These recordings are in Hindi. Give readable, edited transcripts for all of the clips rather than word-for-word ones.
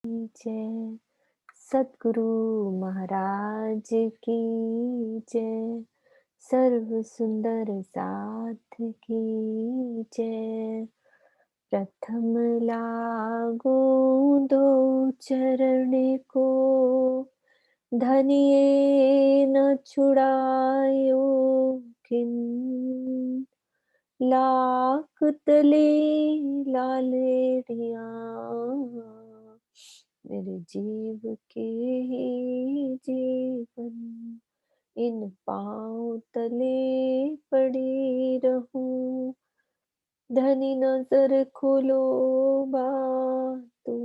जय सद्गुरु महाराज की जय, सर्व सुंदर साथ की जय। प्रथम लागू दो चरण को, धनिये न छुड़ायो किन, लाख तले लालेरिया, मेरे जीव के ही जीवन, इन पाँव तले पड़ी रहूं। धनी नजर खोलो बातू,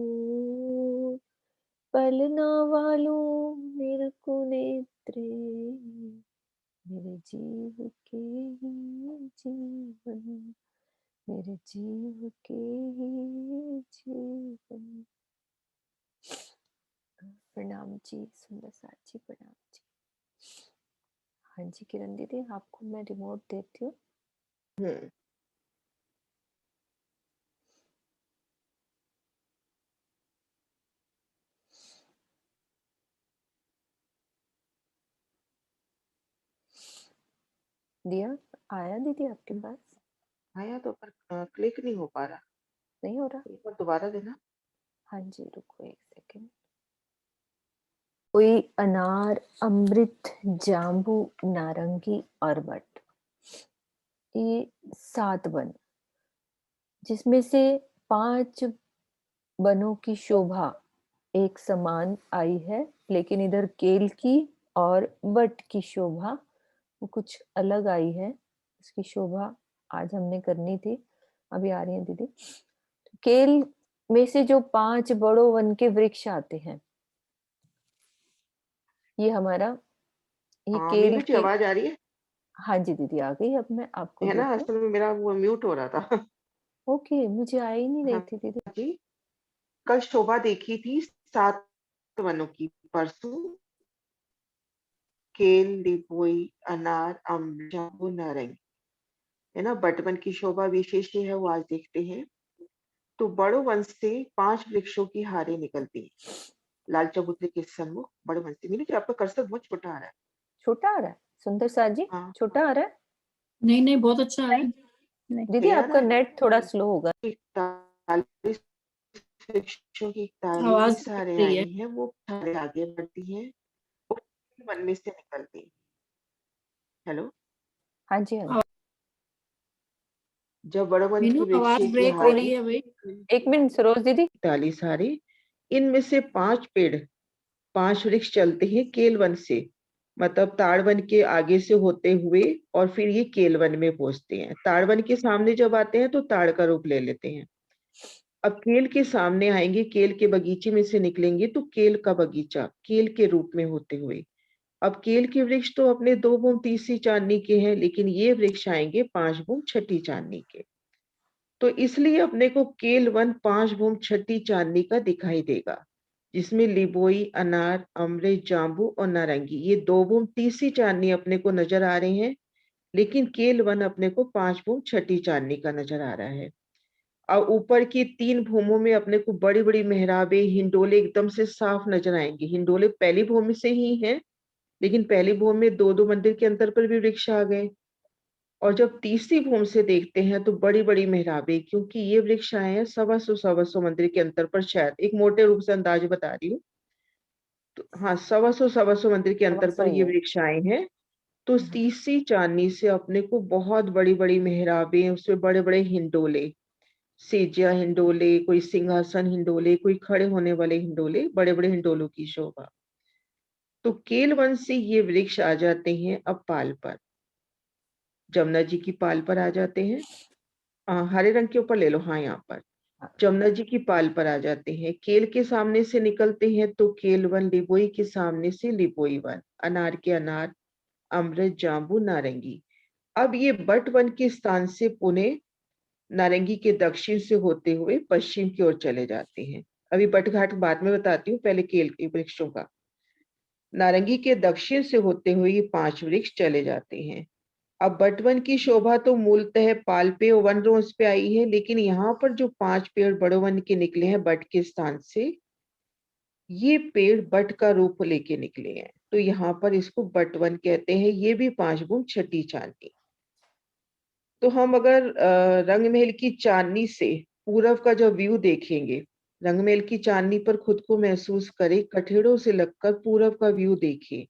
पलना वालों मेरे को नेत्रे, मेरे जीव के ही जीवन, मेरे जीव के ही जीवन। प्रणाम जी सुंदर साथ जी, प्रणाम जी। हाँ जी किरण दीदी, आपको मैं रिमोट देती हूँ। दिया आया दीदी आपके पास? आया तो पर क्लिक नहीं हो पा रहा। नहीं हो रहा? एक बार दोबारा देना। हाँ जी रुको एक सेकेंड। कोई अनार, अमृत, जाम्बू, नारंगी और बट, ये 7 वन, जिसमें से 5 वनों की शोभा एक समान आई है, लेकिन इधर केल की और बट की शोभा वो कुछ अलग आई है। इसकी शोभा आज हमने करनी थी, अभी आ रही है दीदी। केल में से जो 5 बड़ों वन के वृक्ष आते हैं, ये हमारा, ये हाँ केल मीनू जी, की। आवाज आ रही है? हाँ जी दीदी आ गई, अब मैं आपको है ना, देती हूँ। असल में मेरा वो म्यूट हो रहा था। ओके, मुझे आ ही नहीं रही हाँ थी दीदी। जी, कल शोभा देखी थी 7 वनों की परसों। केल, लिपोई, अनार, अम्ल, जामुन, नारंगी, है ना। बटवन की शोभा विशेष है, वो आज देखते हैं। तो बड़ो वंश से 5 वृक्षों की हारें निकलती हैं लाल चबूतरे के सन्मुख। बड़ो वंश से, मीनू जी आपका कर्सर बहुत छोटा आ रहा है। छोटा आ रहा है सुंदर साथ जी? हाँ छोटा आ रहा है? नहीं नहीं, बहुत अच्छा है। नहीं दीदी, सही आ रहा आपका है। नेट थोड़ा स्लो होगा। 41 वृक्षों की आवाज 41 तो कट हारें रही है। आई हैं, वो हारें आगे बढ़ती हैं, वो वन में से निकलती हैं। हेलो। हाँ जी हाँ जी। जब बड़ो वन मीनू की वृक्ष आवाज की ब्रेक हो रही हारें है भाई। 1 मिनट सरोज दीदी। 41 हारें, इनमें से 5 पेड़, 5 वृक्ष चलते हैं केलवन से, मतलब ताड़वन के आगे से होते हुए, और फिर ये केलवन में पहुंचते हैं। ताड़वन के सामने जब आते हैं तो ताड़ का रूप ले लेते हैं। अब केल के सामने आएंगे, केल के बगीचे में से निकलेंगे तो केल का बगीचा केल के रूप में होते हुए। अब केल के वृक्ष तो अपने 2 बूम तीसरी चांदनी के हैं, लेकिन ये वृक्ष आएंगे 5 बूम छठी चांदनी के। तो इसलिए अपने को केल वन 5 बूम छठी चांदनी का दिखाई देगा, जिसमें लिबोई, अनार, अमृत, जाम्बू और नारंगी, ये 2 बूम तीसरी चांदनी अपने को नजर आ रहे हैं। लेकिन केल वन अपने को 5 बूम छठी चांदनी का नजर आ रहा है। और ऊपर की 3 भूमों में अपने को बड़ी बड़ी मेहराबे, हिंडोले एकदम से साफ नजर आएंगे। हिंडोले पहली भूमि से ही हैं, लेकिन पहली भूमि में 2-2 मंदिर के अंतर पर भी वृक्ष आ गए। और जब तीसरी भूमि से देखते हैं तो बड़ी बड़ी मेहराबे, क्योंकि ये वृक्ष आए हैं 125 मंदिर के अंतर पर, शायद एक मोटे रूप से अंदाज बता रही हूँ। तो हाँ, 125 मंदिर के सवा अंतर सौ पर ही ये है। वृक्ष आए हैं। तो तीसरी चांदनी से अपने को बहुत बड़ी बड़ी मेहराबे, उसमें बड़े बड़े हिंडोले, सेजिया हिंडोले, कोई सिंहासन हिंडोले, कोई खड़े होने वाले हिंडोले, बड़े बड़े हिंडोलों की शोभा। तो केलवन से ये वृक्ष आ जाते हैं अब पाल पर, जमुना जी की पाल पर आ जाते हैं। हरे रंग के ऊपर ले लो, हाँ यहाँ पर हाँ, जमुना जी की पाल पर आ जाते हैं। केल के सामने से निकलते हैं तो केल वन, लिबोई के सामने से लिबोई वन, अनार के अनार, अमृत, जाम्बू, नारंगी। अब ये बट वन के स्थान से पुणे नारंगी के दक्षिण से होते हुए पश्चिम की ओर चले जाते हैं। अभी बट घाट बाद में बताती हूँ, पहले केल के वृक्षों का। नारंगी के दक्षिण से होते हुए ये 5 वृक्ष चले जाते हैं। अब बटवन की शोभा तो मूलतः पाल पे और वन रोज पे आई है, लेकिन यहाँ पर जो 5 पेड़ बड़े वन के निकले हैं बट के स्थान से, ये पेड़ बट का रूप लेके निकले हैं, तो यहाँ पर इसको बट वन कहते हैं। ये भी 5 भूम छठी चांदनी। तो हम अगर रंगमहल की चांदनी से पूरब का जो व्यू देखेंगे, रंगमहल की चांदनी पर खुद को महसूस करें, कठेड़ों से लगकर पूरब का व्यू देखें,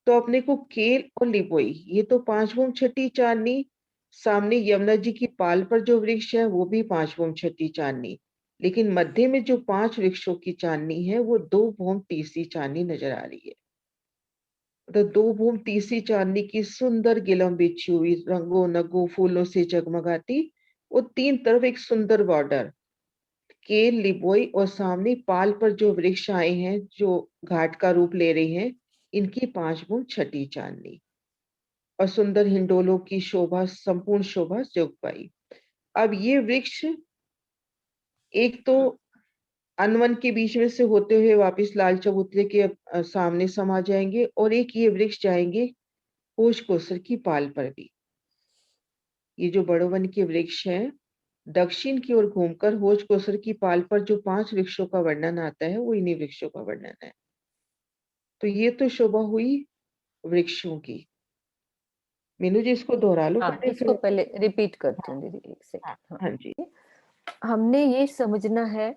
तो अपने को केल और लिबोई, ये तो 5 भूम छठी चांदनी। सामने यमुना जी की पाल पर जो वृक्ष है वो भी 5 भूम छठी चांदनी। लेकिन मध्य में जो 5 वृक्षों की चांदनी है वो 2 भूम तीसरी चांदनी नजर आ रही है। तो 2 भूम तीसरी चांदनी की सुंदर गिलम बिछी हुई, रंगों नगों फूलों से जगमगाती, वो 3 तरफ एक सुंदर बॉर्डर, केल, लिबोई और सामने पाल पर जो वृक्ष आए हैं, जो घाट का रूप ले रहे हैं, इनकी 5 भूम छठी चांदनी और सुंदर हिंडोलों की शोभा, संपूर्ण शोभा जुग पाई। अब ये वृक्ष एक तो अनवन के बीच में से होते हुए वापस लाल चबूतरे के सामने समा जाएंगे, और एक ये वृक्ष जाएंगे होश कोसर की पाल पर भी। ये जो बड़ोवन के वृक्ष हैं, दक्षिण की ओर घूमकर होश कोसर की पाल पर जो 5 वृक्षों का वर्णन आता है वो इन्हीं वृक्षों का वर्णन है। तो ये तो शोभा हुई वृक्षों की। मीनू जी इसको दोहरा लो हाँ, पहले, इसको फिर। पहले रिपीट करती हूँ दीदी, एक हाँ सेकंड। हाँ, हाँ जी। हमने ये समझना है,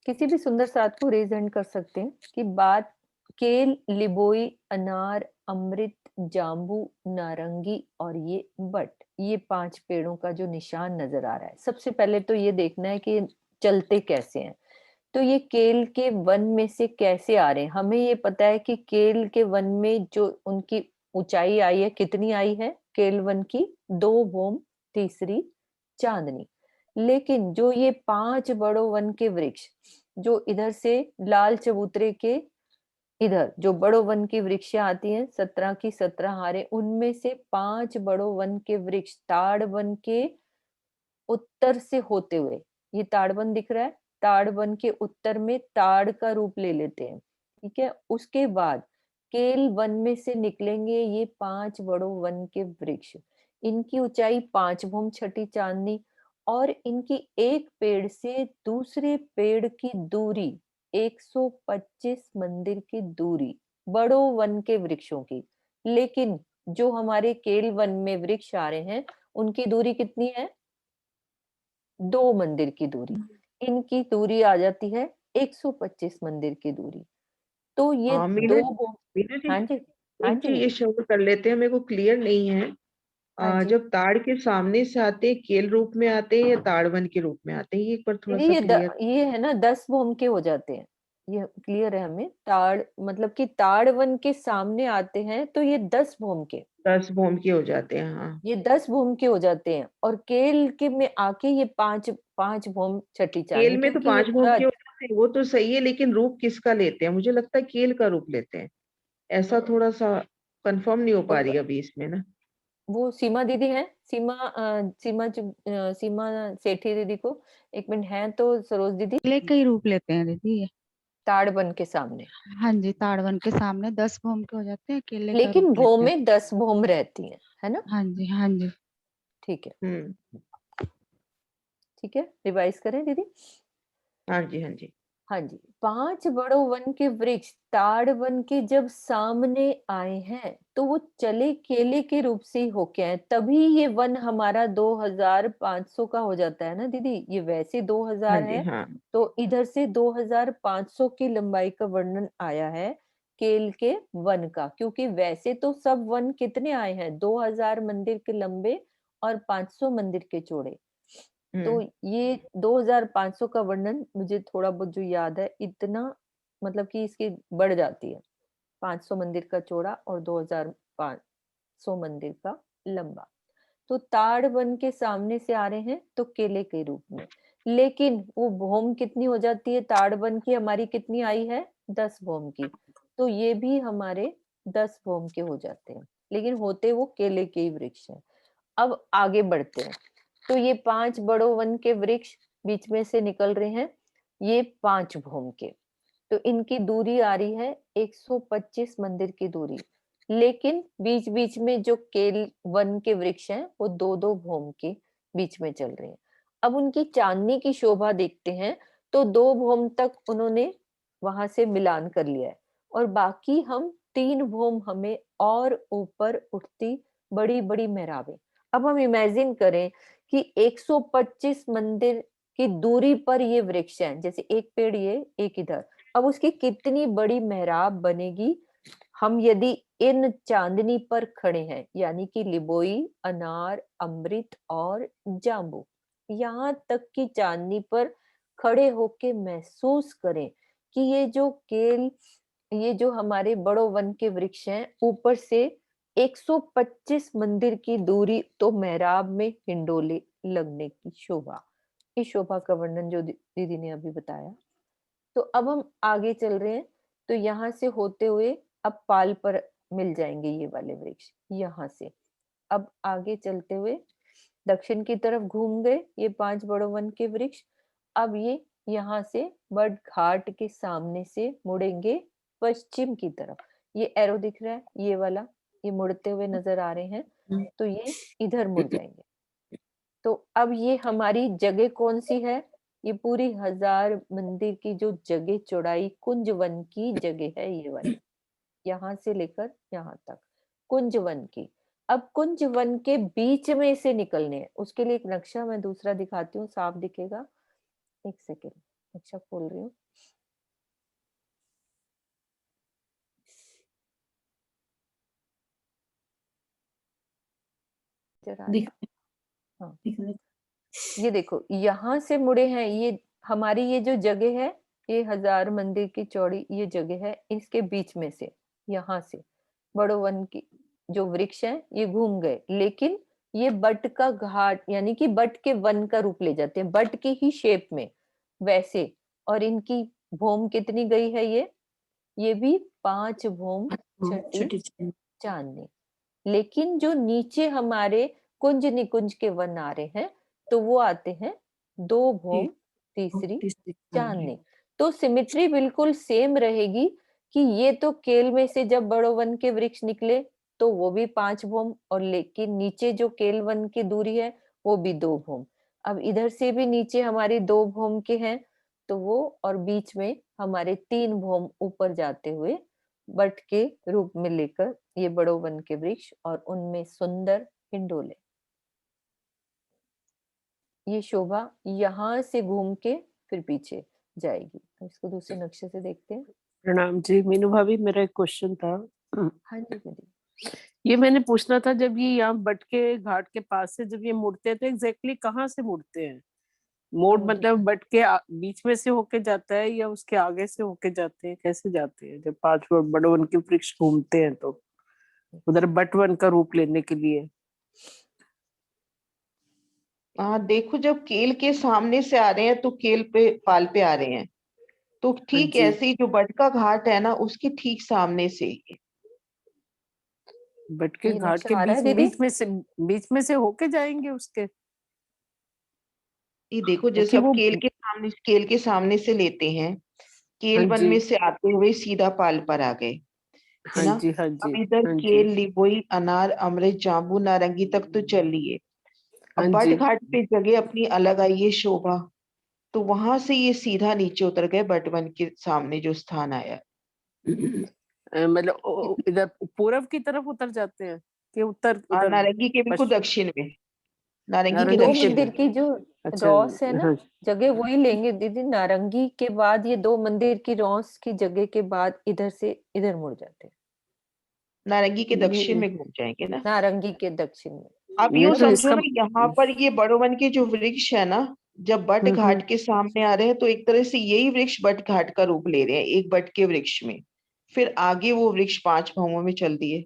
किसी भी सुंदर साथ को रिप्रेजेंट कर सकते हैं कि बात केल, लिबोई, अनार, अमृत, जाम्बू, नारंगी और ये बट, ये 5 पेड़ों का जो निशान नजर आ रहा है, सबसे पहले तो ये देखना है कि चलते कैसे हैं। तो ये केल के वन में से कैसे आ रहे हैं? हमें ये पता है कि केल के वन में जो उनकी ऊंचाई आई है, कितनी आई है केल वन की? 2 भूम तीसरी चांदनी। लेकिन जो ये 5 बड़ों वन के वृक्ष, जो इधर से लाल चबूतरे के इधर जो बड़ों वन की वृक्षें आती हैं, 17 की 17 हारे, उनमें से 5 बड़ों वन के वृक्ष ताड़ वन के उत्तर से होते हुए, ये ताड़ वन दिख रहा है, ताड़ वन के उत्तर में ताड़ का रूप ले लेते हैं, ठीक है। उसके बाद केल वन में से निकलेंगे ये 5 बड़ों वन के वृक्ष। इनकी ऊंचाई 5 भूम छठी चांदनी, और इनकी एक पेड़ से दूसरे पेड़ की दूरी 125 मंदिर की दूरी, बड़ों वन के वृक्षों की। लेकिन जो हमारे केल वन में वृक्ष आ रहे हैं, उनकी दूरी कितनी है? 2 मंदिर की दूरी। इनकी दूरी आ जाती है 125 मंदिर की दूरी। तो ये हाँ 2 मीनू जी, हाँ जी, हाँ एक जी चीज ये दीदी। श्योर कर लेते हैं, मेरे को क्लियर नहीं है। हाँ जी। जब ताड़ के सामने से आते हैं, केल रूप में आते हैं या ताड़वन के रूप में आते हैं, ये एक बार थोड़ा दीदी सा ये क्लियर। ये है ना 10 भूम के हो जाते हैं। ये क्लियर है हमें? ताड़ मतलब कि ताड़ वन के सामने आते हैं तो ये 10 भूम के, 10 भूम के हो जाते हैं, हाँ। ये 10 भूम के हो जाते हैं, और केल के में आके ये 5 भूम छठी केल चांदनी, में तो क्योंकि ये 5 भूम पूरा के हो जाते हैं, वो तो सही है, लेकिन रूप किसका लेते हैं? मुझे लगता है केल का रूप लेते हैं। ऐसा थोड़ा सा कंफर्म नहीं हो पा रही अभी इसमें ना। वो सीमा दीदी है, सीमा सीमा सेठी दीदी को एक मिनट है तो, सरोज दीदी। केले का ही रूप लेते हैं दीदी ये। ताड़ बन के सामने, हाँ जी, ताड़वन के सामने 10 भूम के हो जाते हैं, केले का लेकिन रूप भो लेते हैं। में 10 भूम रहती है ना? हाँ जी, हाँ जी। ठीक है, हम्म। ठीक है, रिवाइज करें दीदी। हाँ जी, हाँ जी। हाँ जी, 5 बड़ों वन के वृक्ष ताड़ वन के जब सामने आए हैं, तो वो चले केले के रूप से ही होके आए, तभी ये वन हमारा 2500 का हो जाता है ना दीदी। ये वैसे हाँ 2000 जी, है, हाँ। तो इधर से 2500 की लंबाई का वर्णन आया है केल के वन का, क्योंकि वैसे तो सब वन कितने आए हैं? 2000 मंदिर के लंबे और 500 मंदिर के चौड़े। तो हम्म। ये 2500 का वर्णन मुझे थोड़ा बहुत जो याद है, इतना मतलब कि इसकी बढ़ जाती है, 500 मंदिर का चौड़ा और 2500 मंदिर का लंबा। तो ताड़ वन के सामने से आ रहे हैं तो केले के रूप में, लेकिन वो भौम कितनी हो जाती है ताड़ वन की? हमारी कितनी आई है? 10 भौम की। तो ये भी हमारे 10 भौम के हो जाते हैं, लेकिन होते वो केले के ही वृक्ष हैं। अब आगे बढ़ते हैं, तो ये 5 बड़ों वन के वृक्ष बीच में से निकल रहे हैं, ये 5 भौम के। तो इनकी दूरी आ रही है 125 मंदिर की दूरी, लेकिन बीच बीच में जो केल वन के वृक्ष हैं वो 2-2 भौम के बीच में चल रहे हैं। अब उनकी चांदनी की शोभा देखते हैं, तो 2 भौम तक उन्होंने वहां से मिलान कर लिया है, और बाकी हम 3 भूम हमें और ऊपर उठती बड़ी बड़ी मेहराबें। अब हम इमेजिन करें कि 125 मंदिर की दूरी पर ये वृक्ष है, जैसे एक पेड़ ये एक इधर, अब उसकी कितनी बड़ी मेहराब बनेगी हम यदि इन चांदनी पर खड़े हैं, यानी कि लिबोई, अनार, अमृत और जाम्बू, यहाँ तक कि चांदनी पर खड़े होके महसूस करें कि ये जो केल, ये जो हमारे बड़ो वन के वृक्ष हैं, ऊपर से 125 मंदिर की दूरी तो मेहराब में हिंडोले लगने की शोभा, इस शोभा का वर्णन जो दीदी ने अभी बताया। तो अब हम आगे चल रहे हैं, तो यहाँ से होते हुए अब पाल पर मिल जाएंगे ये वाले वृक्ष, यहाँ से अब आगे चलते हुए दक्षिण की तरफ घूम गए ये 5 बड़ो वन के वृक्ष। अब ये यहाँ से बट घाट के सामने से मुड़ेंगे पश्चिम की तरफ, ये एरो दिख रहा है ये वाला, ये मुड़ते हुए नजर आ रहे हैं, तो ये इधर मुड़ जाएंगे। तो अब ये हमारी जगह कौन सी है, ये पूरी 1000 मंदिर की जो जगह चौड़ाई कुंज वन की जगह है, ये वाली यहाँ से लेकर यहाँ तक कुंज वन की। अब कुंज वन के बीच में से निकलने हैं, उसके लिए एक नक्शा मैं दूसरा दिखाती हूँ, साफ दिखेगा। एक सेकेंड, नक्शा खोल रही हूँ। जरा दिख हाँ, दिख रहा है। ये देखो यहाँ से मुड़े हैं, ये हमारी ये जो जगह है, ये 1000 मंदिर की चौड़ी ये जगह है, इसके बीच में से यहाँ से बड़ो वन की जो वृक्ष है ये घूम गए, लेकिन ये बट का घाट यानी कि बट के वन का रूप ले जाते हैं, बट की ही शेप में वैसे। और इनकी भूम कितनी गई है, ये भी 5 भूम छठी छोटी छोटी चांदनी। लेकिन जो नीचे हमारे कुंज निकुंज के वन आ रहे हैं, तो वो आते हैं 2 भूम तीसरी तीसरी चांदनी। तो सिमिट्री बिल्कुल सेम रहेगी कि ये तो केल में से जब बड़ो वन के वृक्ष निकले तो वो भी 5 भूम, और लेकिन नीचे जो केल वन की दूरी है वो भी 2 भूम। अब इधर से भी नीचे हमारे 2 भूम के हैं, तो वो और बीच में हमारे 3 भूम ऊपर जाते हुए बट के रूप में लेकर ये बड़ो वन के वृक्ष और उनमें सुंदर हिंडोले। ये शोभा यहाँ से घूम के फिर पीछे जाएगी। अब इसको दूसरे नक्शे से देखते हैं। प्रणाम जी मीनू भाभी, मेरा एक क्वेश्चन था। हाँ जी दीदी। ये मैंने पूछना था, जब ये यहाँ बट के घाट के पास से जब ये मुड़ते हैं तो एग्जैक्टली कहाँ से मुड़ते हैं? मोड़ मतलब बट के बीच में से होके जाता है या उसके आगे से होके जाते हैं, कैसे जाते हैं जब 5 बड़े वन के वृक्ष घूमते हैं तो उधर बट वन का रूप लेने के लिए? हाँ देखो, जब केल के सामने से आ रहे हैं तो केल पे पाल पे आ रहे हैं, तो ठीक जी। ऐसे ही जो बट का घाट है ना उसके ठीक सामने से बट के ये घाट नक्शा के आ रहा है दीदी? बीच में से होके जाएंगे उसके? ये देखो, जैसे क्योंकि अब वो केल के सामने से लेते हैं, केल हाँ वन जी में से आते हुए सीधा पाल पर आ गए, है हाँ ना। जी हाँ अब जी इधर हाँ जी केल, लिबोई, अनार, अमृत, जाम्बू, नारंगी तक तो चल लिए। हाँ अब बट जी। घाट पे जगह अपनी अलग आई है शोभा, तो वहां से ये सीधा नीचे उतर गए बट वन के सामने जो स्थान आया। मतलब इधर पूरब की तरफ उतर जाते हैं कि उत्तर उधर नारंगी के बिल्कुल पश्चिम? दक्षिण में, नारंगी के नारंगी 2 के दक्षिण मंदिर में। की जो अच्छा। रॉस है ना, हाँ जगह वही लेंगे दीदी। नारंगी के बाद ये 2 मंदिर की रॉस की जगह के बाद इधर से इधर मुड़ जाते हैं, नारंगी के दक्षिण ये में घूम जाएंगे ना। नारंगी के दक्षिण में। आप ये यूं तो समझो इसका ना, यहाँ पर ये बड़ो वन के जो वृक्ष है ना, जब बट हम्म। घाट के सामने आ रहे हैं तो एक तरह से यही वृक्ष बट घाट का रूप ले रहे हैं, एक बट के वृक्ष में। फिर आगे वो वृक्ष 5 भावों में चल दिए।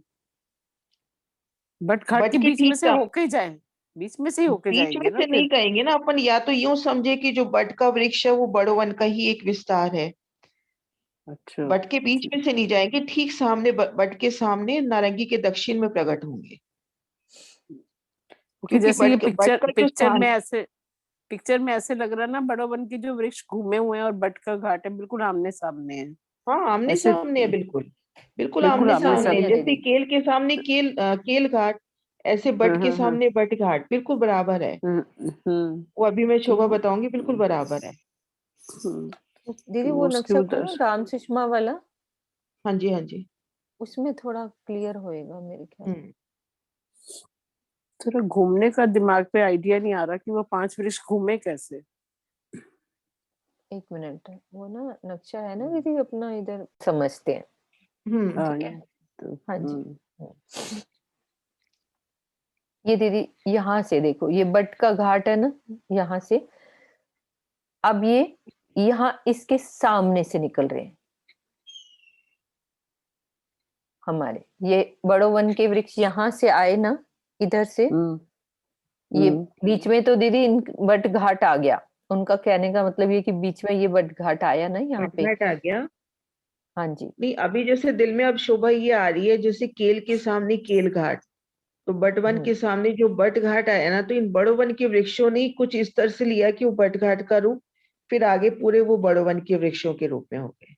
बट घाट बट के के बीच में ठीक से होके ही जाए, बीच में से ही होके बीच में जाएंगे ना से नहीं फिर? कहेंगे ना अपन, या तो यूं समझे कि जो बट का वृक्ष है वो बड़ो वन का ही एक विस्तार है। अच्छा बट के बीच में से नहीं जाएंगे, ठीक सामने बट के सामने नारंगी के दक्षिण में प्रकट होंगे, क्योंकि क्योंकि जैसे ये बट का जो स्थान। पिक्चर में ऐसे लग रहा है ना, बड़ो वन के जो वृक्ष घूमे हुए हैं और बट का घाट है बिल्कुल आमने सामने है। हाँ, आमने ऐसे सामने है, बिल्कुल बिल्कुल बिल्कुल आमने आमने सामने है। सामने है सामने। जैसे दीदी। केल के सामने केल घाट, ऐसे बट के हाँ। सामने बट घाट बिल्कुल बराबर है। हम्म। वो अभी मैं शोभा तो बताऊंगी, बिल्कुल बराबर है। हम्म, दीदी तो वो उसके नक्शा उधर खोलो राम सुषमा वाला, हाँ जी, हाँ जी। उसमें थोड़ा क्लियर होएगा मेरे ख्याल से। हुँ। थोड़ा घूमने का दिमाग पे आइडिया नहीं आ रहा कि वो 5 वृक्ष घूमे कैसे? 1 मिनट, वो ना नक्शा है ना दीदी अपना, इधर समझते हैं, हुँ, हाँ, ठीक है? तो हाँ जी। हुँ, ये दीदी यहाँ से देखो, ये बट का घाट है ना, यहाँ से। अब ये यहाँ इसके सामने से निकल रहे हैं हमारे। ये बड़ो वन के वृक्ष यहाँ से आए ना, इधर से। हुँ, ये हुँ। बीच में तो दीदी बट घाट आ गया। उनका कहने का मतलब ये कि बीच में ये बट घाट आया ना यहाँ पे। बटघाट आ गया। हाँ जी। नहीं, अभी जैसे दिल में अब शोभा ये आ रही है जैसे केल के सामने केल घाट, तो बट वन के सामने जो बट घाट आया ना, तो इन बड़ो वन के वृक्षों ने कुछ इस तरह से लिया कि वो बट घाट का रूप, फिर आगे पूरे वो बड़ो वन के वृक्षों के रूप में हो गए।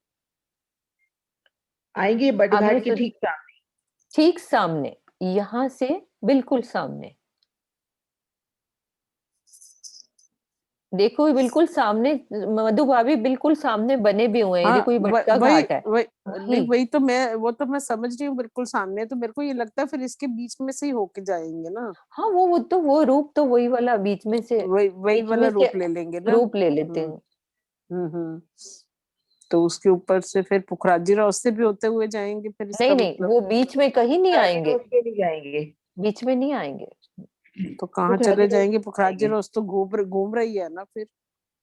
आएंगे बट आपने घाट के ठीक सामने। ठीक सामने, यहाँ से बिल्कुल सामने देखो, बिल्कुल सामने मधु भाभी बिल्कुल सामने बने भी हुए हैं। ये हाँ, देखो, ये व भटका वही घाट है। वही नहीं, वही वही तो मैं समझ रही हूँ बिल्कुल सामने, तो मेरे को ये लगता है फिर इसके बीच में से ही होके जाएँगे ना, हाँ, वो तो वो रूप तो वही वाला बीच में से, वही बीच वाला में से रूप ले लेंगे ना। रूप ले लेते हुँ, हैं। हुँ, हुँ। तो उसके ऊपर से फिर पुखराजी रास्ते भी होते हुए जाएँगे फिर इसका नहीं नहीं, मतलब। वो बीच में कहीं नहीं पुखराजी आएंगे, रोड पे नहीं जाएंगे। बीच में नहीं आएंगे। तो कहाँ पुखराजी चले रोड जाएँगे? पे पुखराजी जाएंगे। रास्ता घूम रही है ना फिर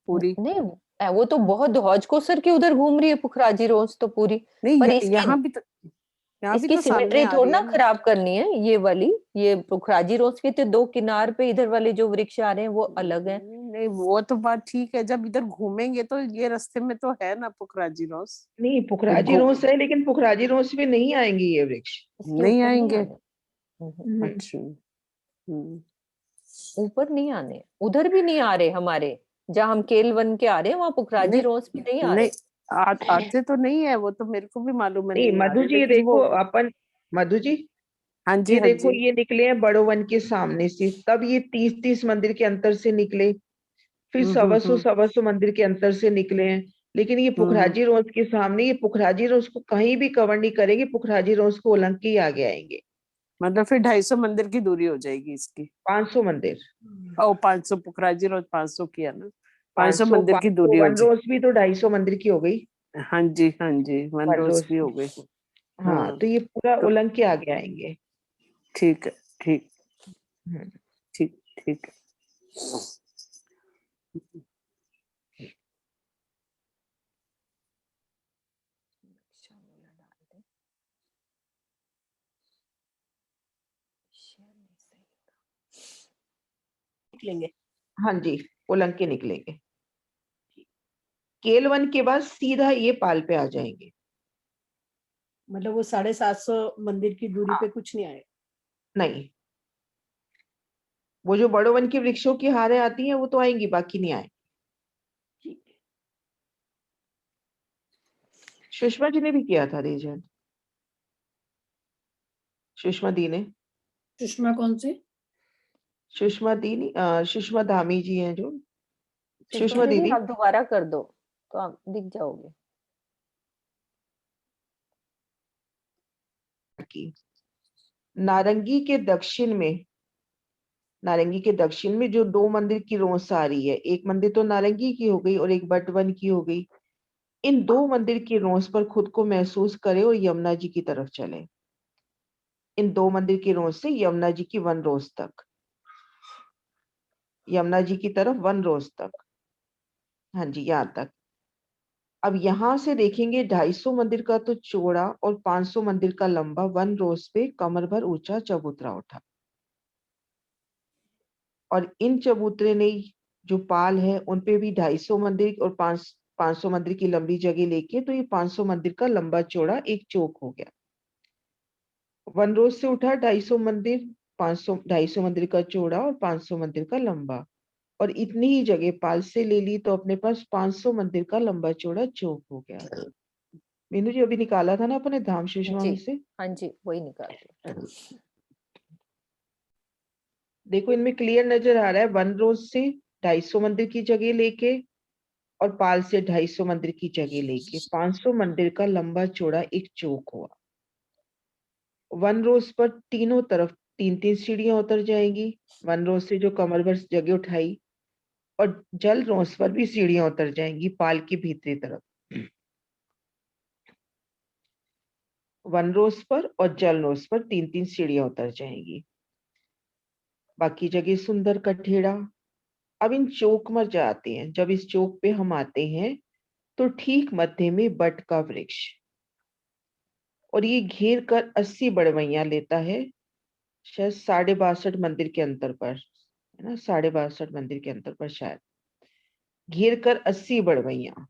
पूरी। नहीं, वो तो बहुत हौज को सर के उधर घूम रही है पुखराजी रोज तो पूरी। नहीं, पर यहाँ भी इसकी तो सामने सिमेट्री आ थोड़ी रही ना है ना। खराब करनी है ये वाली। ये पुखराजी रोज के तो दो किनार पे इधर वाले जो वृक्ष आ रहे हैं वो अलग है। नहीं, वो तो बात ठीक है, जब इधर घूमेंगे तो ये रास्ते में तो है ना पुखराजी रोस। नहीं, फिर पुखराजी रोड है, लेकिन पुखराजी रोड पे नहीं आएंगे ये वृक्ष। इसके नहीं ऊपर नहीं आएंगे। आने। अच्छा। हम्म। ऊपर नहीं आने, उधर भी नहीं आ रहे हमारे। जहाँ हम केल वन के आ रहे हैं वहां पुखराजी नहीं, रोज पे नहीं आ नहीं, रहे। आते तो नहीं है, वो तो मेरे को भी मालूम है नहीं नहीं आ मधु रहे, जी, ये लेकिन वो। देखो अपन, मधु जी, हाँ जी, ये हाँ देखो जी। ये निकले हैं बड़ो वन के सामने से, तब ये 30-30 मंदिर के अंतर से निकले, फिर हम्म, 125 मंदिर के अंतर से निकले हैं। लेकिन ये हम्म। पुखराजी रोज के सामने, ये पुखराजी रोज को कहीं भी कवर नहीं करेंगे, पुखराजी रोज को उलंग के ही आगे आएंगे। मतलब फिर 250 मंदिर की दूरी हो जाएगी इसकी। 500 मंदिर, ओ 500 पुखराजी रोज 500 किया ना, 500 500 मंदिर की 500 दूरी हो वन जाए। रोज भी तो 250 मंदिर की हो गई। हाँ जी, हाँ जी, वन वन रोज रोज भी हो भी, गई। हाँ, हाँ, तो ये पूरा तो उलंग के आगे आएंगे। ठीक है, ठीक, हम्म, ठीक, ठीक। निकलेंगे। हाँ जी, उलंग के निकलेंगे। केल 1 के बाद सीधा ये पाल पे आ जाएंगे। मतलब वो 750 मंदिर की दूरी हाँ, पे कुछ नहीं आए। नहीं, वो जो बड़ो वन के वृक्षों की हारें आती हैं वो तो आएंगी, बाकी नहीं आए। ठीक है। सुषमा जी ने भी किया था रीजन, सुषमा दी ने, सुषमा कौन से? सुषमा दी नहीं, सुषमा धामी जी हैं जो, सुषमा सुषमा दीदी दीदी आप दोबारा कर दो तो आप दिख जाओगे। की। नारंगी के दक्षिण में, नारंगी के दक्षिण में जो दो मंदिर की रोस आ रही है, एक मंदिर तो नारंगी की हो गई और एक बटवन की हो गई। इन दो मंदिर की रोस पर खुद को महसूस करे और यमुना जी की तरफ चले। इन दो मंदिर की रोस से यमुना जी की वन रोज तक, यमुना जी की तरफ वन रोज तक, हाँ जी, यहाँ तक। अब यहां से देखेंगे 250 मंदिर का तो चौड़ा और 500 मंदिर का लंबा वन रोज पे कमर भर ऊंचा चबूतरा उठा, और इन चबूतरे ने जो पाल है उन पे भी 250 मंदिर और 500 मंदिर की लंबी जगह लेके, तो ये 500 मंदिर का लंबा चौड़ा एक चौक हो गया। वन रोज से उठा 250 मंदिर, 250 मंदिर का चौड़ा और 500 मंदिर का लंबा, और इतनी ही जगह पाल से ले ली तो अपने पास 500 मंदिर का लंबा चौड़ा चौक हो गया। मीनू जी, अभी निकाला था ना अपने धाम सुषमा जी में से, हाँ जी, वही निकाल दिया। देखो इनमें क्लियर नजर आ रहा है, वन रोज से 250 मंदिर की जगह लेके और पाल से 250 मंदिर की जगह लेके 500 मंदिर का लंबा चौड़ा एक चौक हुआ। वन रोज पर तीनों तरफ 3-3 सीढ़ियां उतर जाएंगी। वन रोज से जो कमर भर जगह उठाई, और जल रोज पर भी सीढ़ियां उतर जाएंगी पाल की भीतरी तरफ। वन रोज पर और जल रोज पर 3-3 सीढ़ियां उतर जाएंगी। बाकी जगह सुंदर कठेड़ा। अब इन चौक में जाते हैं। जब इस चौक पे हम आते हैं तो ठीक मध्य में बट का वृक्ष, और ये घेर कर 80 बड़वैया लेता है। शायद 62.5 मंदिर के अंतर पर, है ना, 62.5 मंदिर के अंतर पर शायद घेर कर 80 बड़वैया।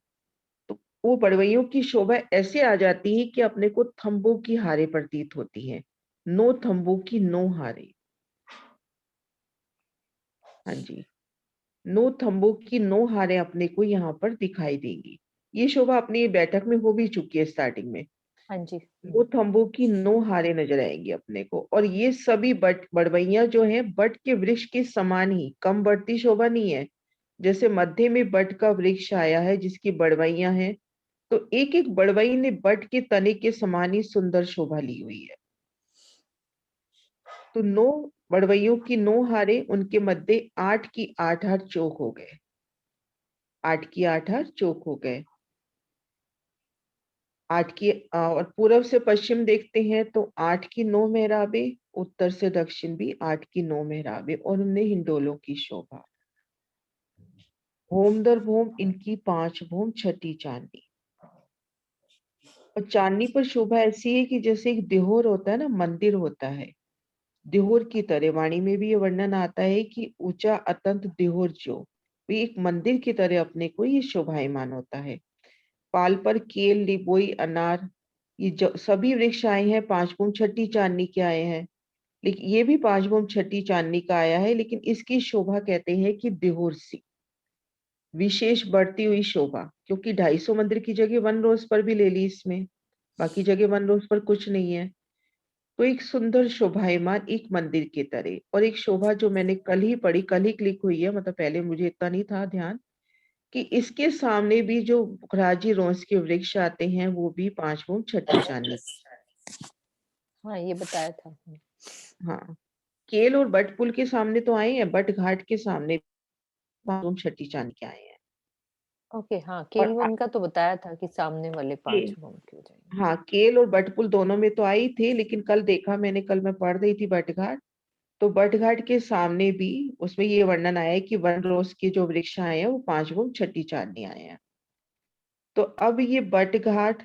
तो वो बड़वैयों की शोभा ऐसे आ जाती है कि अपने को थंबों की हारे प्रतीत होती है। 9 थंबों की 9 हारे। हाँ जी, 9 थंबों की 9 हारे अपने को यहाँ पर दिखाई देंगी। ये शोभा अपनी बैठक में हो भी चुकी है स्टार्टिंग में। हाँ जी। 9 थंबों की 9 हारे नजर आएंगी अपने को। और ये सभी बड़वैया जो है बट के वृक्ष के समान ही, कम बढ़ती शोभा नहीं है। जैसे मध्य में बट का वृक्ष आया है जिसकी बड़वैया है, तो एक एक बड़वई ने बट के तने के समान ही सुंदर शोभा ली हुई है। तो 9 बड़वइयों की 9 हारे, उनके मध्य 8 की 8 हार चौक हो गए। 8 की 8 हार चौक हो गए। 8 की और पूर्व से पश्चिम देखते हैं तो 8 की 9 मेहराबे, उत्तर से दक्षिण भी 8 की 9 मेहराबे, और उनमें हिंडोलों की शोभा। भोम दर भोम इनकी 5 भोम छठी चांदी। और चांदनी पर शोभा ऐसी है कि जैसे एक देहोर होता है ना, मंदिर होता है, देहोर की तरह। वाणी में भी ये वर्णन आता है कि ऊंचा अतंत देहोर जो, भी एक मंदिर की तरह अपने को ये शोभायमान होता है। पाल पर केल, लिबोई, अनार, ये जो सभी वृक्ष आए हैं 5 भूम छठी चांदनी के आए हैं। लेकिन ये भी 5 भूम छठी चांदनी का आया है, लेकिन इसकी शोभा कहते हैं कि देहोर सी विशेष बढ़ती हुई शोभा, क्योंकि 250 मंदिर की जगह वन रोज पर भी ले ली इसमें। बाकी जगह वन रोज पर कुछ नहीं है। तो एक सुंदर शोभायमान एक मंदिर की तरह। और एक शोभा जो मैंने कल ही पढ़ी, कल ही क्लिक हुई है, मतलब पहले मुझे इतना नहीं था ध्यान, कि इसके सामने भी जो बुखराजी रोंस के वृक्ष आते हैं वो भी 5 भूम छठी चांदनी। हाँ, ये बताया था। हाँ, केल और बट पुल के सामने तो आए हैं, बट घाट के सामने 5 भूम छठी चांदनी के आए हैं। ओके, हाँ, और केल 1 का तो बताया था कि सामने वाले 5 के, होम के हो जाएंगे। हाँ, केल और बट पुल दोनों में तो आई थी, लेकिन कल देखा मैंने, कल मैं पढ़ रही थी बट घाट, तो बट घाट के सामने भी उसमें ये वर्णन आया है कि वन रोज के जो वृक्ष आए हैं वो 5 भूम छठी चांदनी आए हैं। तो अब ये बट घाट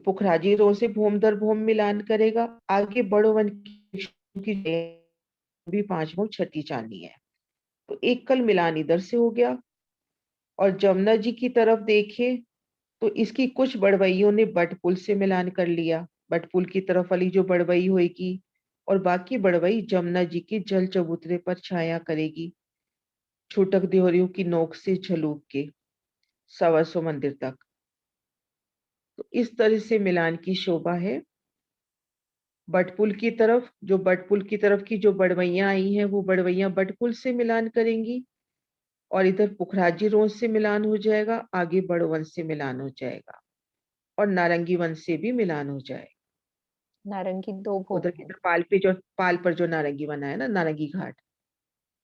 पुखराजी रो से भूम दर भूम मिलान करेगा। आगे बड़ो वन की भी 5 भूम छठी चांदनी है। तो एक कल मिलान इधर से हो गया। और जमुना जी की तरफ देखे तो इसकी कुछ बड़वइयों ने बटपुल से मिलान कर लिया। बटपुल की तरफ वाली जो बड़वई होगी, और बाकी बड़वई जमुना जी के जल चबूतरे पर छाया करेगी, छूटक देहरियों की नोक से झलूक के 125 मंदिर तक। तो इस तरह से मिलान की शोभा है। बटपुल की तरफ, जो बटपुल की तरफ की जो बड़वैया आई हैं वो बड़वैया बटपुल से मिलान करेंगी, और इधर पुखराजी रोज से मिलान हो जाएगा, आगे बड़वन से मिलान हो जाएगा, और नारंगी वन से भी मिलान हो जाएगा। नारंगी 2 भोम उधर की है। तरफ पाल पर जो नारंगी बना है ना, नारंगी घाट,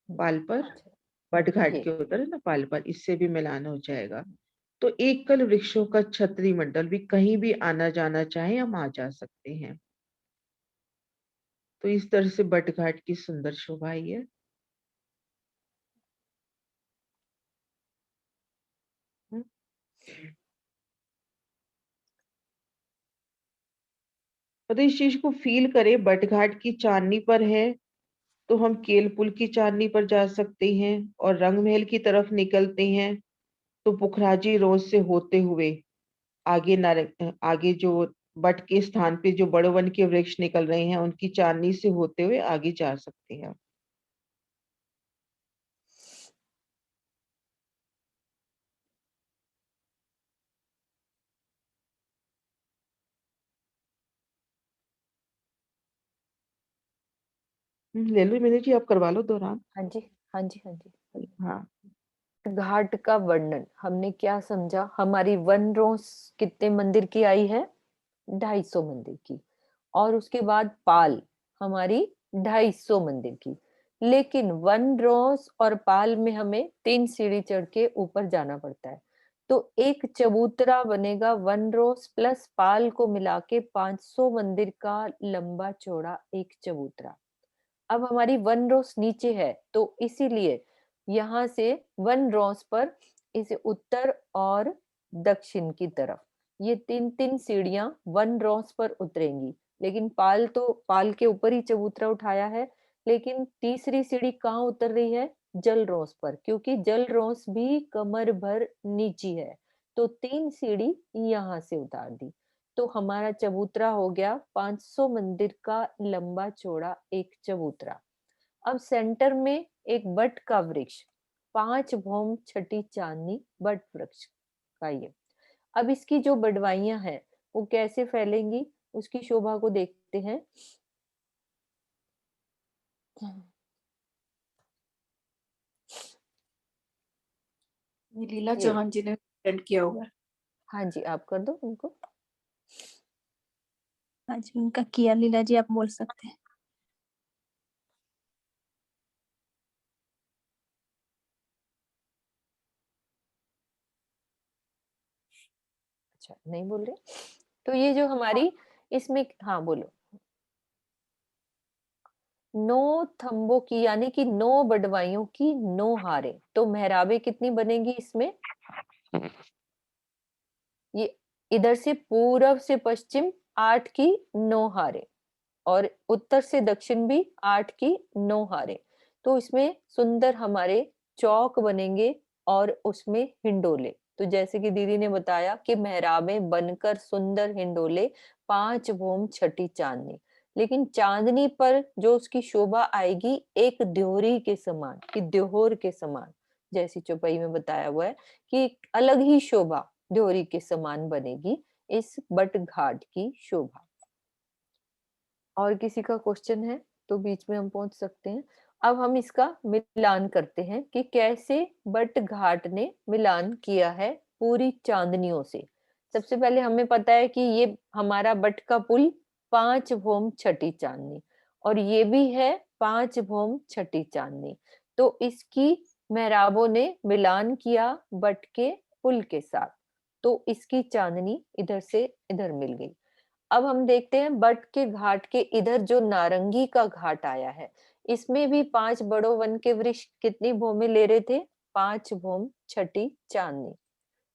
पाल पर, अच्छा, बट घाट ये के उधर है ना पाल पर, इससे भी मिलान हो जाएगा। तो एकल वृक्षों का छतरी मंडल भी, कहीं भी आना जाना चाहे हम आ जा सकते हैं। तो इस तरह से बट घाट की सुंदर शोभा आई है। हम्म। तो इस चीज को फील करें, बट घाट की चांदनी पर है तो हम केल पुल की चांदनी पर जा सकते हैं, और रंग महल की तरफ निकलते हैं तो पुखराजी रोड से होते हुए आगे जो बट के स्थान पे जो बड़े वन के वृक्ष निकल रहे हैं उनकी चांदनी से होते हुए आगे जा सकते हैं। ले लो मीनू जी, आप करवा लो दौरान। हाँ जी, हाँ जी, हाँ जी। हाँ, घाट का वर्णन हमने क्या समझा? हमारी वन रोज कितने मंदिर की आई है? 250 मंदिर की। और उसके बाद पाल हमारी 250 मंदिर की। लेकिन वन रोज और पाल में हमें 3 सीढ़ी चढ़ के ऊपर जाना पड़ता है। तो एक चबूतरा बनेगा वन रोज प्लस पाल को मिला के 500 मंदिर का लंबा चौड़ा एक चबूतरा। अब हमारी वन रोस नीचे है, तो इसीलिए यहाँ से वन रोस पर इसे उत्तर और दक्षिण की तरफ ये 3-3 सीढ़ियां वन रोस पर उतरेंगी। लेकिन पाल के ऊपर ही चबूतरा उठाया है, लेकिन तीसरी सीढ़ी कहाँ उतर रही है? जल रोस पर, क्योंकि जल रोस भी कमर भर नीची है। तो 3 सीढ़ी यहाँ से उतार दी। तो हमारा चबूतरा हो गया 500 मंदिर का लंबा चौड़ा एक चबूतरा। अब सेंटर में एक बट का वृक्ष, 5 भौम छठी चांदनी बट वृक्ष का ये। अब इसकी जो बडवाइयां हैं वो कैसे फैलेंगी, उसकी शोभा को देखते हैं। ये लीला ये चौहान जी ने प्रेजेंट किया हुआ है। हाँ जी, आप कर दो उनको। हाँ जी, उनका किया। लीला जी आप बोल सकते हैं। अच्छा, नहीं बोल रहे? तो ये जो हमारी इसमें, हाँ बोलो। 9 थंबों की यानी कि 9 बडवाइयों की 9 हारें। तो मेहराबें कितनी बनेगी इसमें? ये इधर से पूरब से पश्चिम 8 की 9 हारें और उत्तर से दक्षिण भी 8 की 9 हारें। तो इसमें सुंदर हमारे चौक बनेंगे और उसमें हिंडोले। तो जैसे कि दीदी ने बताया कि मेहराबें बनकर सुंदर हिंडोले 5 भौम छठी चांदनी। लेकिन चांदनी पर जो उसकी शोभा आएगी एक द्योरी के समान, कि द्योहर के समान, जैसी चौपाई में बताया हुआ है कि एक अलग ही शोभा द्योरी के समान बनेगी इस बट घाट की शोभा। और किसी का क्वेश्चन है तो बीच में हम पहुंच सकते हैं। अब हम इसका मिलान करते हैं कि कैसे बट घाट ने मिलान किया है पूरी चांदनियों से। सबसे पहले हमें पता है कि ये हमारा बट का पुल 5 भौम छठी चांदनी और ये भी है 5 भौम छठी चांदनी। तो इसकी मेहराबों ने मिलान किया बट के पुल के साथ, तो इसकी चांदनी इधर से इधर मिल गई। अब हम देखते हैं बट के घाट के इधर जो नारंगी का घाट आया है, इसमें भी 5 बड़ो वन के वृक्ष कितनी भूमि ले रहे थे? 5 भूम छठी चांदनी।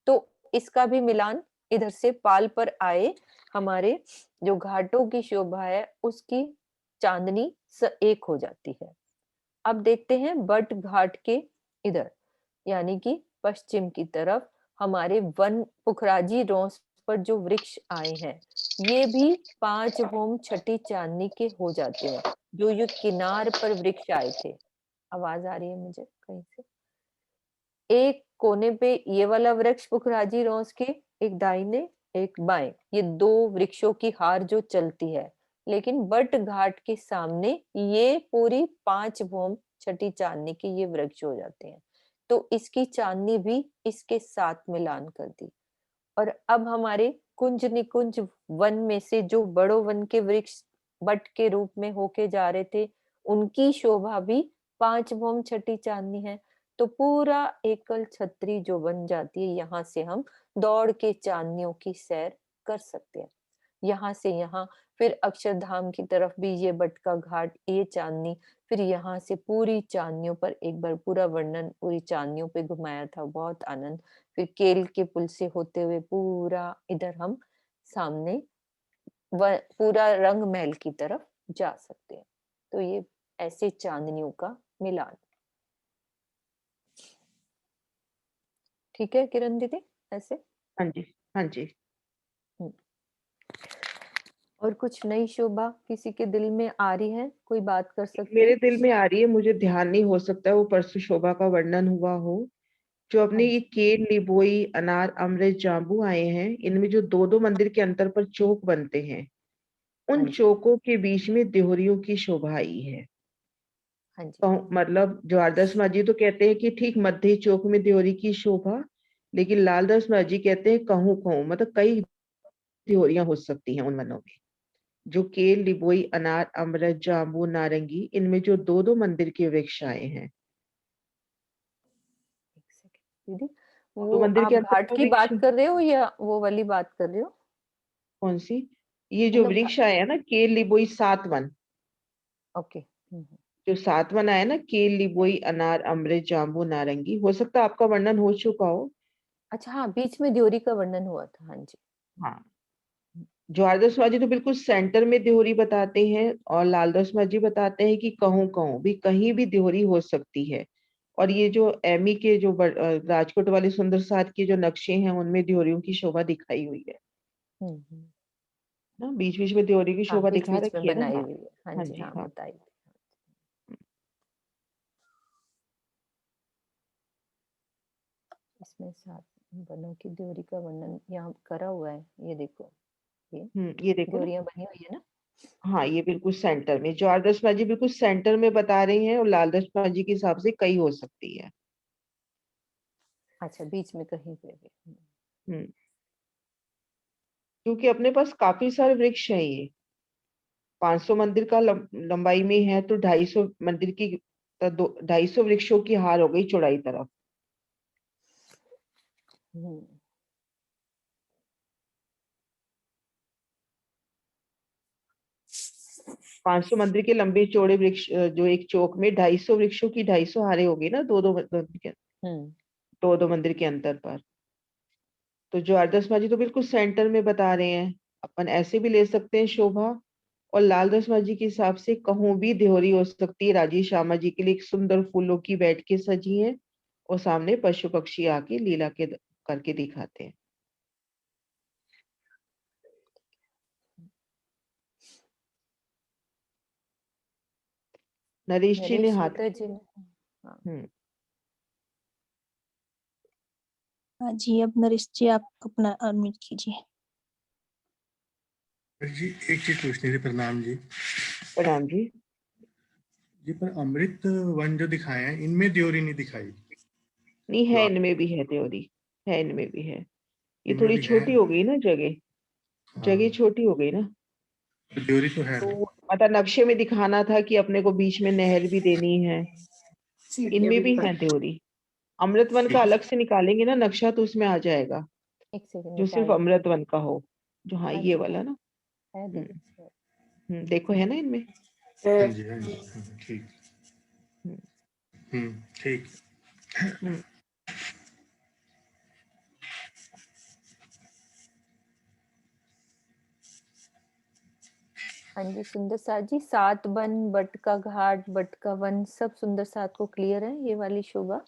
तो इसका भी मिलान इधर से पाल पर आए हमारे जो घाटों की शोभा है उसकी चांदनी एक हो जाती है। अब देखते हैं बट घाट के इधर यानी कि पश्चिम की तरफ हमारे वन पुखराजी रोस पर जो वृक्ष आए हैं ये भी 5 भौम छठी चांदनी के हो जाते हैं। जो ये किनार पर वृक्ष आए थे, आवाज आ रही है मुझे कहीं से? एक कोने पे ये वाला वृक्ष पुखराजी रोस के, एक दाहिने एक बाएं, ये 2 वृक्षों की हार जो चलती है। लेकिन बट घाट के सामने ये पूरी 5 भौम छठी चांदनी के ये वृक्ष हो जाते हैं। तो इसकी चांदनी भी इसके साथ मिलान कर दी। और अब हमारे कुंज निकुंज वन में से जो बड़ो वन के वृक्ष बट के रूप में होके जा रहे थे, उनकी शोभा भी 5 भौम छठी चांदनी है। तो पूरा एकल छत्री जो बन जाती है, यहाँ से हम दौड़ के चांदनियों की सैर कर सकते हैं। यहाँ से यहाँ फिर अक्षरधाम की तरफ भी ये बट का घाट, ये चांदनी, फिर यहाँ से पूरी चांदनियों पर एक बार पूरा वर्णन पूरी चांदनियों पे घुमाया था, बहुत आनंद। फिर केल के पुल से होते हुए पूरा इधर हम सामने पूरा रंग महल की तरफ जा सकते हैं। तो ये ऐसे चांदनियों का मिलान। ठीक है किरण दीदी, ऐसे? हाँ जी, हाँ जी। और कुछ नई शोभा किसी के दिल में आ रही है? कोई बात कर सकते मेरे हैं? दिल में आ रही है, मुझे ध्यान नहीं, हो सकता है वो परसों शोभा का वर्णन हुआ हो। जो अपने हाँ ये जी, केल, लिबोई, अनार, अमृत, जाम्बू आए हैं, इनमें जो 2-2 मंदिर के अंतर पर चौक बनते हैं, हाँ उन जी, चौकों के बीच में देहरियों की शोभा आई है। हाँ जी। मतलब ज्वारदास मांझी तो कहते हैं कि ठीक मध्य चौक में देवरी की शोभा, लेकिन लालदास मांझी कहते हैं कहूँ कहूँ, मतलब कई देवरियां हो सकती हैं उन वनों में। जो केल, लिबोई, अनार, अमरत, जाम्बू, नारंगी, इनमें जो दो दो मंदिर के वृक्ष आए हैं। एक सेकंड दीदी, दो वो मंदिर आप के अंदर घाट का की वृक्ष बात कर रहे हो या वो वाली बात कर रहे हो? कौन सी? ये जो मतलब वृक्ष आए हैं ना, केल, लिबोई, सातवन, ओके। जो सातवन आया ना, केल, लिबोई, अनार, अमृत, जाम्बू, नारंगी, हो सकता है आपका वर्णन हो चुका हो। अच्छा हाँ, बीच में देवरी का वर्णन हुआ था। हाँ जी। हाँ, ज्वारदास मांझी तो बिल्कुल सेंटर में देवरी बताते हैं, और लालदास मांझी बताते हैं कि कहूँ कहूँ भी, कहीं भी देवरी हो सकती है। और ये जो एमी के जो राजकोट वाले सुंदर साथ के जो नक्शे हैं, उनमें देवरियों की शोभा दिखाई हुई है हम्म। ना, बीच बीच में देवरी की हाँ, शोभा बीच दिखा बीच में रखी है ना। बनाई हाँ, हुई है। हाँ हाँ जी, जी, हाँ हाँ। बताई। इसमें सात वनों की देवरी का वर्णन यहाँ करा हुआ है, ये देखो, ये ये देखो ना। देवरियां बनी हुई है ना। हाँ, ये बिल्कुल सेंटर में ज्वारदास मांझी बिल्कुल सेंटर में बता रही हैं, और लालदास मांझी के हिसाब से कई हो सकती है। अच्छा, बीच में कहीं पे भी। हम्म क्योंकि अपने पास काफी सारे वृक्ष हैं। ये 500 मंदिर का लंबाई में है, तो 250 मंदिर की, 250 वृक्षों की हार हो गई चौड़ाई तरफ। हम्म। 500 मंदिर के लंबे चौड़े वृक्ष, जो एक चौक में 250 वृक्षों की 250 हारें हो गई ना, हम्म। दो दो मंदिर के अंतर पर। तो ज्वारदास मांझी तो बिल्कुल सेंटर में बता रहे हैं। अपन ऐसे भी ले सकते हैं शोभा। और लालदास मांझी के हिसाब से कहूँ भी देहरी हो सकती है। राजी श्यामा जी के लिए एक सुंदर फूलों की बैठ के सजी है, और सामने पशु पक्षी आके लीला के करके दिखाते हैं। नरेश जी ने नरेश हाथ। मित्तर जी ने। हाँ। हम्म हाँ जी, अब नरेश जी आप अपना अनम्यूट कीजिए। जी एक चीज पूछनी थी। प्रणाम जी। प्रणाम जी। जी पर अमृत वन जो दिखाए हैं इनमें देवरी नहीं दिखाई। नहीं जो है, इनमें भी है देवरी, है इनमें भी है। ये इनमें थोड़ी भी है। छोटी हो गई ना जगह, हाँ, जगह छोटी हो गई ना। तो देवरी तो है ना। तो मतलब नक्शे में दिखाना था कि अपने को बीच में नहर भी देनी है। सीढ़ियाँ इनमें भी भी दिखाई। है देवरी। अमृत वन का ठीक। अलग से निकालेंगे ना नक्शा, तो उसमें आ जाएगा, एक सेकंड जो निकाल सिर्फ रही हूँ। अमृत वन का हो। जो, हाँ, हाँ ये जी, हाँ वाला ना। है हम्म दीदी। देखो है ना इनमें। हाँ जी, हाँ जी, ठीक। हम्म ठीक। हम्म। हाँ जी, सुंदर साथ जी, सात वन, बट का घाट, बट का वन, सब सुंदर साथ को क्लियर है ये वाली शोभा।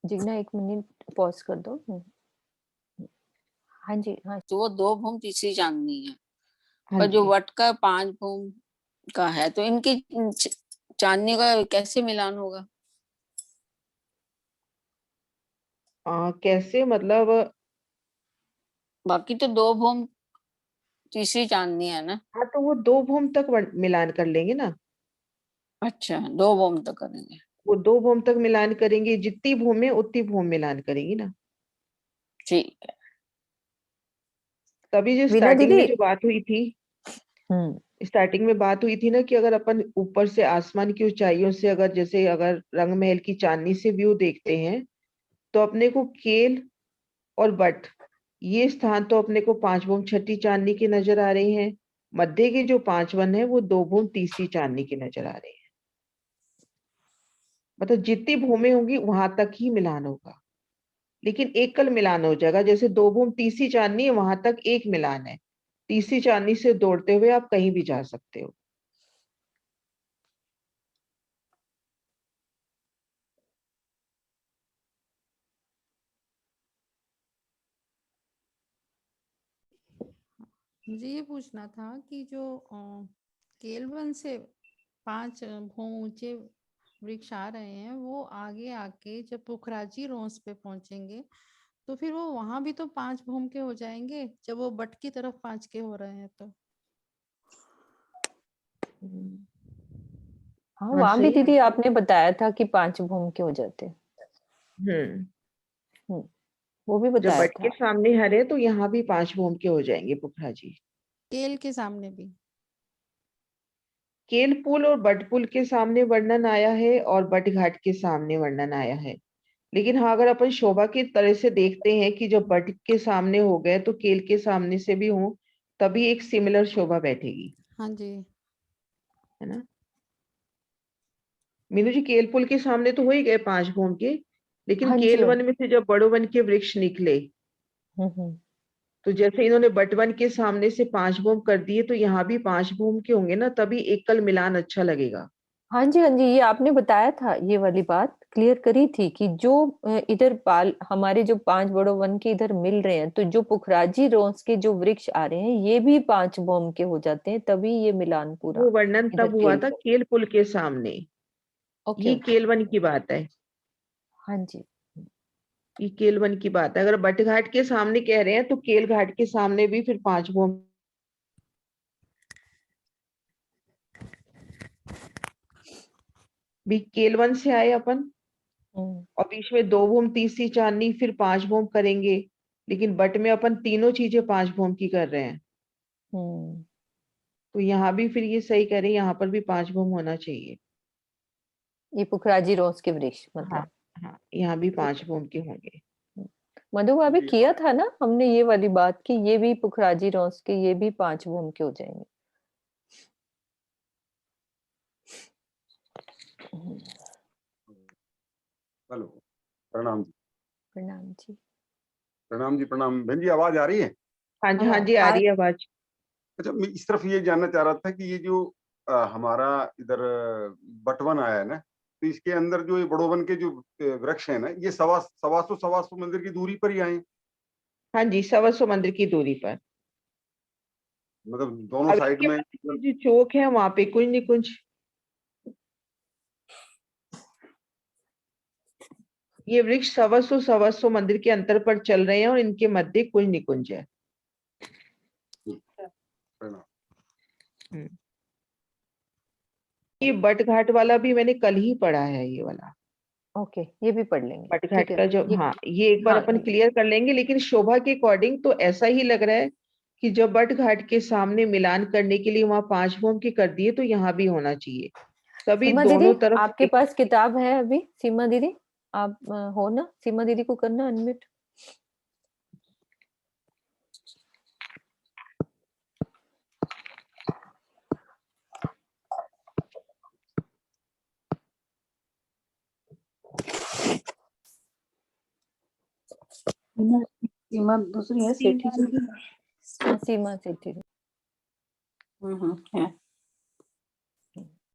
जिग्ना एक मिनट पॉज कर दो। हाँ जी, हाँ। तो वो 2 भूम तीसरी चांदनी है, हाँ और जो जी। वट का 5 भूम का है, तो इनकी चांदनी का कैसे मिलान होगा? कैसे मतलब? बाकी तो 2 भूम तीसरी चांदनी है ना। हाँ, तो वो 2 भूम तक मिलान कर लेंगे ना। अच्छा, 2 भूम तो करेंगे। वो 2 भूम तक मिलान करेंगे, जितनी भूम है उतनी भूम मिलान करेंगी ना। ठीक है। तभी जो वीना स्टार्टिंग दीदी। में जो बात हुई थी, हम्म। स्टार्टिंग में बात हुई थी ना, कि अगर अपन ऊपर से आसमान की ऊंचाइयों से, अगर जैसे अगर रंग महल की चांदनी से व्यू देखते हैं, तो अपने को केल और बट, ये स्थान तो अपने को 5 भूम छठी चांदनी के नजर आ रहे हैं। मध्य के जो 5 वन है, वो 2 भूम तीसरी चांदनी के नजर आ रहे हैं। मतलब जितनी भूमें होंगी वहां तक ही मिलान होगा, लेकिन एकल मिलान हो जाएगा। जैसे 2 भूम तीसरी चांदनी है, वहां तक एक मिलान है। तीसरी चांदनी से दौड़ते हुए आप कहीं भी जा सकते हो। मुझे ये पूछना था कि जो केलवन से 5 भू ऊंचे वृक्ष आ रहे हैं वो आगे आके जब पुखराजी रोंस पे पहुंचेंगे तो फिर वो वहां भी तो 5 भूम के हो जाएंगे जब वो बट की तरफ 5 के हो रहे हैं तो। हाँ, हाँ, वहां भी सही है। दीदी आपने बताया था कि 5 भूम के हो जाते हैं। हम्म वो भी जब बताया बट के था। सामने हरे तो यहाँ भी 5 भूम के हो जाएंगे पुखराजी। केल के सामने भी। केल पुल और बट पुल के सामने वर्णन आया है और बट घाट के सामने वर्णन आया है। लेकिन हाँ, अगर अपन शोभा की तरह से देखते हैं कि जब बट के सामने हो गए तो केल के सामने से भी हो, तभी एक सिमिलर शोभा बैठेगी, हाँ जी। है ना। मीनू जी, केल पुल के सामने तो हो ही गए 5 भूम के, लेकिन हाँ जी। केल वन में से जब बड़ो वन के वृक्ष निकले हम्म। तो जैसे इन्होंने बट वन के सामने से 5 भूम कर दिए तो यहाँ भी 5 भूम के होंगे ना, तभी एकल मिलान अच्छा लगेगा। हाँ जी, हाँ जी, ये आपने बताया था, ये वाली बात क्लियर करी थी कि जो इधर पाल हमारे जो 5 बड़ो वन के इधर मिल रहे हैं, तो जो पुखराजी रोंस के जो वृक्ष आ रहे हैं ये भी 5 भूम के हो जाते हैं, तभी ये मिलान पूरा वो वर्णन इधर तब हुआ केल था को। केल पुल के सामने। ओके ये ओके। केल वन की बात है, हाँ जी। ये केल वन की बात है। अगर बट घाट के सामने कह रहे हैं तो केल घाट के सामने भी फिर 5 भूम। भी केल वन से आए अपन और बीच में 2 भूम तीसरी चांदनी फिर 5 भूम करेंगे, लेकिन बट में अपन तीनों चीजें 5 भूम की कर रहे हैं, हम्म। तो यहाँ भी फिर ये सही करें, यहाँ पर भी 5 भूम होना चाहिए। ये पुखराजी रोंस के वृक्ष हाँ मतलब। हाँ, यहाँ भी ठीक 5 है। भूम के होंगे। मधु भाभी जी किया था ना हमने ये वाली बात कि ये भी पुखराजी रोंस के ये भी 5 भूम के हो जाएंगे। हेलो, प्रणाम जी। प्रणाम जी। प्रणाम जी, प्रणाम। बहन जी, आवाज आ रही है? हाँ जी, हाँ जी, आ रही है आवाज। अच्छा, मैं इस तरफ ये जानना चाह रहा था कि ये जो हमारा इधर बटवन आया है ना, तो इसके अंदर जो ये बड़ोवन के जो वृक्ष है ना, ये सवा सौ मंदिर की दूरी पर ही आए हैं? हाँ जी, 125 मंदिर की दूरी पर। मतलब दोनों अब साइड इसके में? बाद जो चौक है वहां पे कुछ निकुंज, ये वृक्ष 125 मंदिर के अंतर पर चल रहे हैं और इनके मध्य कुछ निकुंज है। प्रणाम। ये बट घाट वाला भी मैंने कल ही पढ़ा है, ये वाला ओके, ये भी पढ़ लेंगे। बट ठीक घाट है का जो, ये। हाँ, ये एक बार हाँ अपन क्लियर कर लेंगे। लेकिन शोभा के अकॉर्डिंग तो ऐसा ही लग रहा है कि जब बट घाट के सामने मिलान करने के लिए वहां 5 भूम की कर दिए तो यहाँ भी होना चाहिए, तभी सीमा दीदी दोनों तरफ आपके पास किताब है अभी? सीमा दीदी आप हो ना? सीमा दीदी को करना अनम्यूट। सीमा दूसरी है, सेठी जी की। हाँ, सीमा सेठी। है।